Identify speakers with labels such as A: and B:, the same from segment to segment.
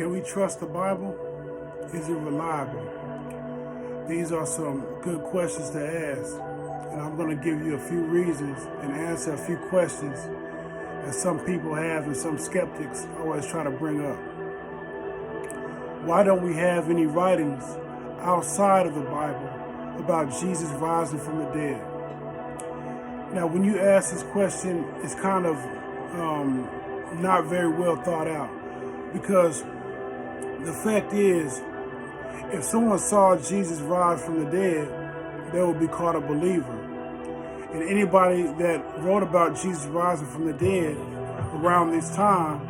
A: Can we trust the Bible? Is it reliable? These are some good questions to ask, and I'm going to give you a few reasons and answer a few questions that some people have and some skeptics always try to bring up. Why don't we have any writings outside of the Bible about Jesus rising from the dead? Now, when you ask this question, it's kind of not very well thought out, because the fact is, if someone saw Jesus rise from the dead, they would be called a believer. And anybody that wrote about Jesus rising from the dead around this time,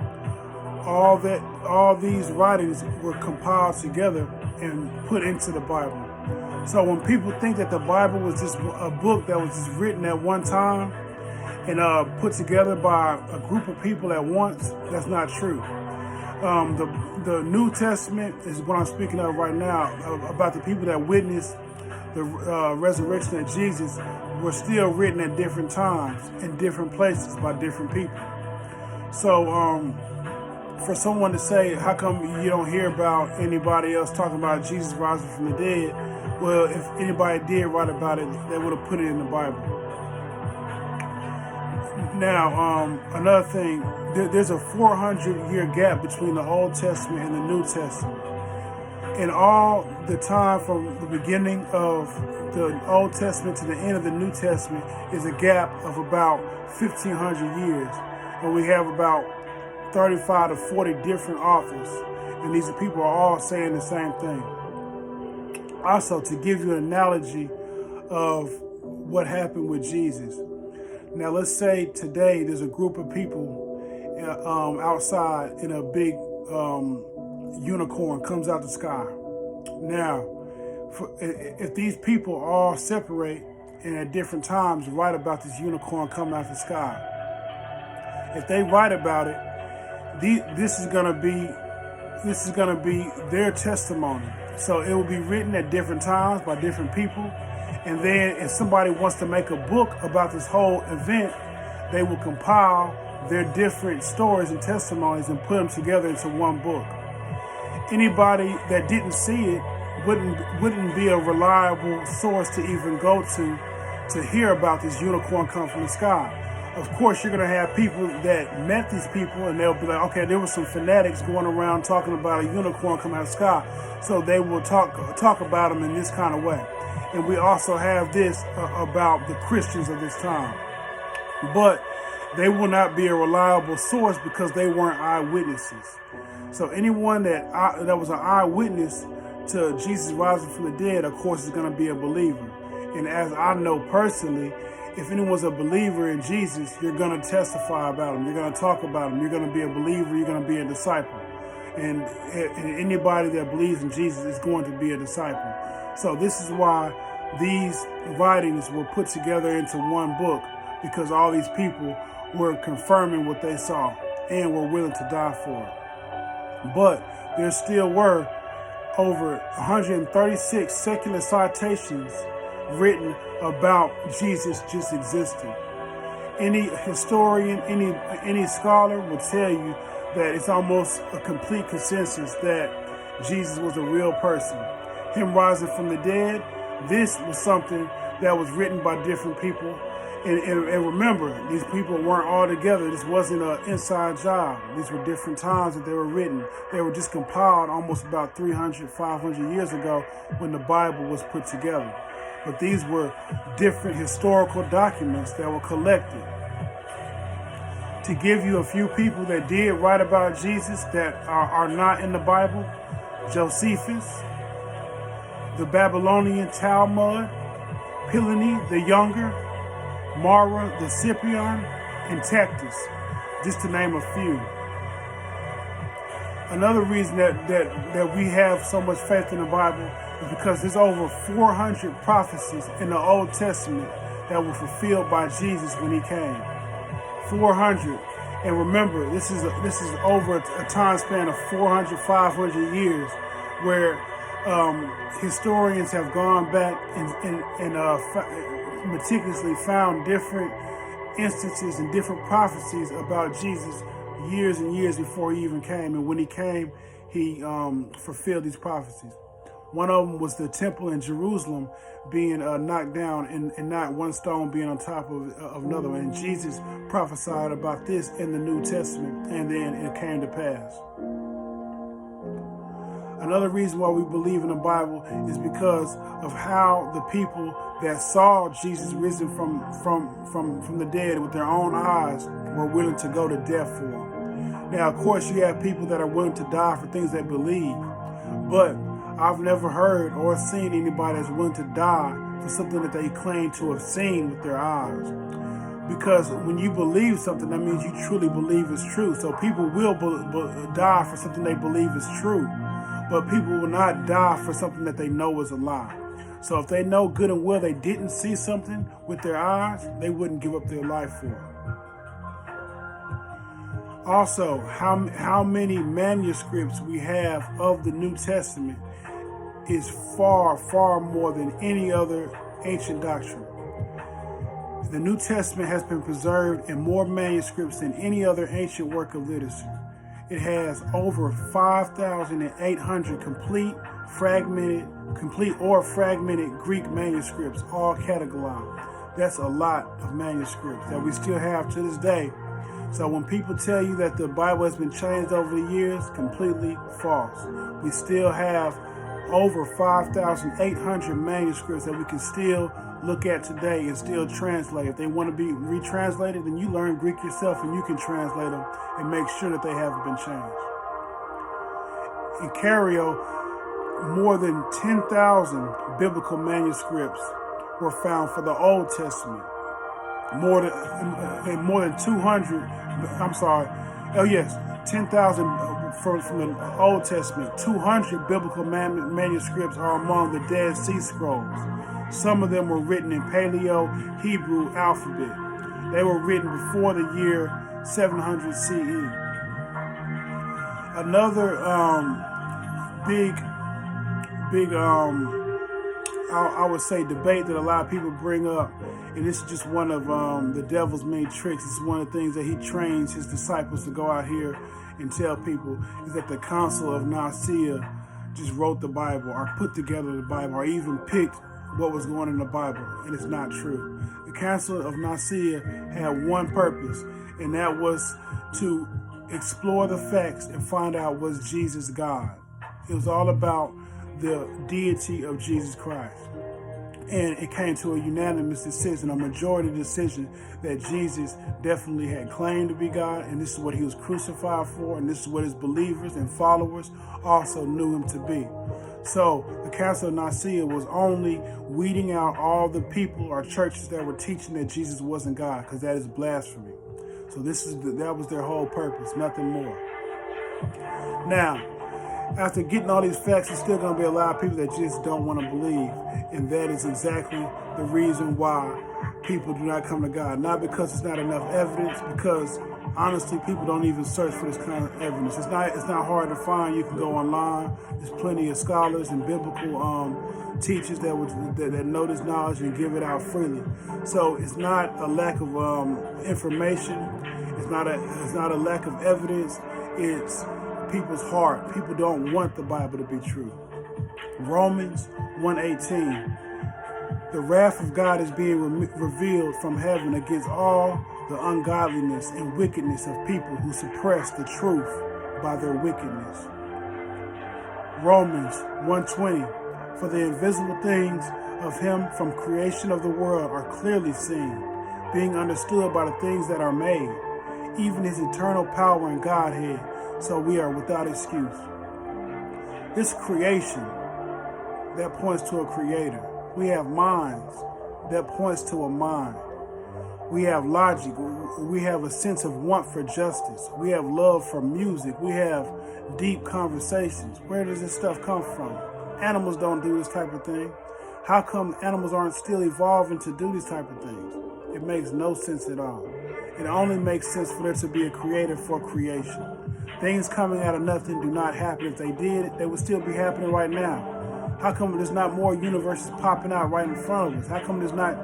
A: all these writings were compiled together and put into the Bible. So when people think that the Bible was just a book that was just written at one time and put together by a group of people at once, that's not true. The New Testament is what I'm speaking of right now, about the people that witnessed the resurrection of Jesus, were still written at different times in different places by different people. So for someone to say, how come you don't hear about anybody else talking about Jesus rising from the dead? Well, if anybody did write about it, they would have put it in the Bible. Now, another thing, there's a 400-year gap between the Old Testament and the New Testament. And all the time from the beginning of the Old Testament to the end of the New Testament is a gap of about 1,500 years. And we have about 35 to 40 different authors. And these people are all saying the same thing. Also, to give you an analogy of what happened with Jesus. Now, let's say today there's a group of people outside and a big unicorn comes out the sky. Now, if these people all separate and at different times write about this unicorn coming out the sky, if they write about it, this is gonna be their testimony. So it will be written at different times by different people. And then if somebody wants to make a book about this whole event, they will compile their different stories and testimonies and put them together into one book. Anybody that didn't see it wouldn't be a reliable source to even go to hear about this unicorn come from the sky. Of course, you're going to have people that met these people and they'll be like, okay, there were some fanatics going around talking about a unicorn coming out of the sky. So they will talk about them in this kind of way. And we also have this about the Christians of this time. But they will not be a reliable source because they weren't eyewitnesses. So anyone that was an eyewitness to Jesus rising from the dead, of course, is going to be a believer. And as I know personally, if anyone's a believer in Jesus, you're going to testify about him. You're going to talk about him. You're going to be a believer. You're going to be a disciple. And anybody that believes in Jesus is going to be a disciple. So this is why these writings were put together into one book, because all these people were confirming what they saw and were willing to die for it. But there still were over 136 secular citations written about Jesus just existing. Any historian, any scholar will tell you that it's almost a complete consensus that Jesus was a real person. Him rising from the dead, this was something that was written by different people. And remember, these people weren't all together. This wasn't an inside job. These were different times that they were written. They were just compiled almost about 300, 500 years ago when the Bible was put together. But these were different historical documents that were collected. To give you a few people that did write about Jesus that are not in the Bible: Josephus, the Babylonian Talmud, Pliny the Younger, Mara the Scipion, and Tacitus, just to name a few. Another reason that we have so much faith in the Bible is because there's over 400 prophecies in the Old Testament that were fulfilled by Jesus when he came. 400. And remember, this is over a time span of 400, 500 years where historians have gone back and meticulously found different instances and different prophecies about Jesus years and years before he even came. And when he came, he fulfilled these prophecies. One of them was the temple in Jerusalem being knocked down and not one stone being on top of another. And Jesus prophesied about this in the New Testament, and then it came to pass. Another reason why we believe in the Bible is because of how the people that saw Jesus risen from the dead with their own eyes were willing to go to death for him. Now, of course, you have people that are willing to die for things they believe, but I've never heard or seen anybody that's willing to die for something that they claim to have seen with their eyes. Because when you believe something, that means you truly believe it's true. So people will die for something they believe is true, but people will not die for something that they know is a lie. So if they know good and well they didn't see something with their eyes, they wouldn't give up their life for it. Also, how many manuscripts we have of the New Testament is far, far more than any other ancient doctrine. The New Testament has been preserved in more manuscripts than any other ancient work of literature. It has over 5,800 complete or fragmented Greek manuscripts, all categorized. That's a lot of manuscripts that we still have to this day. So when people tell you that the Bible has been changed over the years, completely false. We still have over 5,800 manuscripts that we can still look at today and still translate. If they want to be retranslated, then you learn Greek yourself and you can translate them and make sure that they haven't been changed. In Cairo, more than 10,000 biblical manuscripts were found for the Old Testament. More than 200, 10,000 from the Old Testament. 200 biblical manuscripts are among the Dead Sea Scrolls. Some of them were written in Paleo-Hebrew alphabet. They were written before the year 700 CE. Another I would say debate that a lot of people bring up, and this is just one of the devil's main tricks. It's one of the things that he trains his disciples to go out here and tell people, is that the Council of Nicaea just wrote the Bible or put together the Bible or even picked what was going in the Bible, and it's not true. The Council of Nicaea had one purpose, and that was to explore the facts and find out, was Jesus God? It was all about the deity of Jesus Christ. And it came to a unanimous decision, a majority decision, that Jesus definitely had claimed to be God, and this is what he was crucified for, and this is what his believers and followers also knew him to be. So the Council of Nicaea was only weeding out all the people or churches that were teaching that Jesus wasn't God, because that is blasphemy. So that was their whole purpose, nothing more. Now, after getting all these facts, there's still going to be a lot of people that just don't want to believe. And that is exactly the reason why people do not come to God. Not because it's not enough evidence, because honestly, people don't even search for this kind of evidence. It's not hard to find. You can go online. There's plenty of scholars and biblical teachers that know this knowledge and give it out freely. So it's not a lack of information. It's not a lack of evidence. It's people's heart. People don't want the Bible to be true. Romans 1:18. The wrath of God is being revealed from heaven against all the ungodliness and wickedness of people who suppress the truth by their wickedness. Romans 1:20. For the invisible things of him from creation of the world are clearly seen, being understood by the things that are made, even his eternal power and Godhead, so we are without excuse. This creation, that points to a creator. We have minds, that points to a mind. We have logic. We have a sense of want for justice. We have love for music. We have deep conversations. Where does this stuff come from? Animals don't do this type of thing. How come animals aren't still evolving to do these type of things? It makes no sense at all. It only makes sense for there to be a creator for creation. Things coming out of nothing do not happen. If they did, they would still be happening right now. How come there's not more universes popping out right in front of us? How come there's not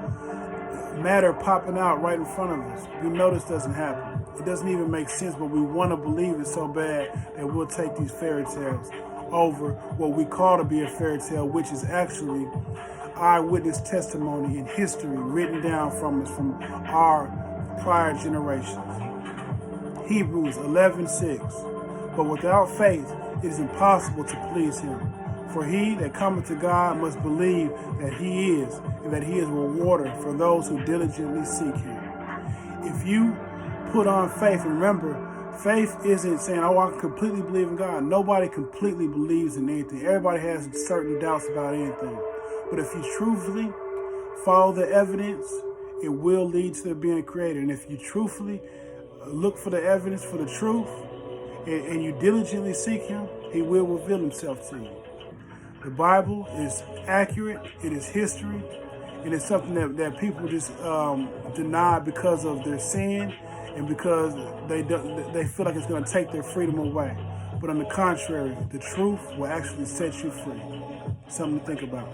A: matter popping out right in front of us? We know this doesn't happen. It doesn't even make sense, but we want to believe it so bad that we'll take these fairy tales over what we call to be a fairy tale, which is actually eyewitness testimony and history written down from us from our prior generations. Hebrews 11:6. But without faith it is impossible to please him. For he that cometh to God must believe that he is, and that he is a rewarder for those who diligently seek him. If you put on faith, remember, faith isn't saying, oh, I completely believe in God. Nobody completely believes in anything. Everybody has certain doubts about anything. But if you truthfully follow the evidence, it will lead to there being a creator. And if you truthfully look for the evidence for the truth, and you diligently seek him, he will reveal himself to you. The Bible is accurate, it is history, and it's something that people just deny because of their sin and because they feel like it's going to take their freedom away. But on the contrary, the truth will actually set you free. Something to think about.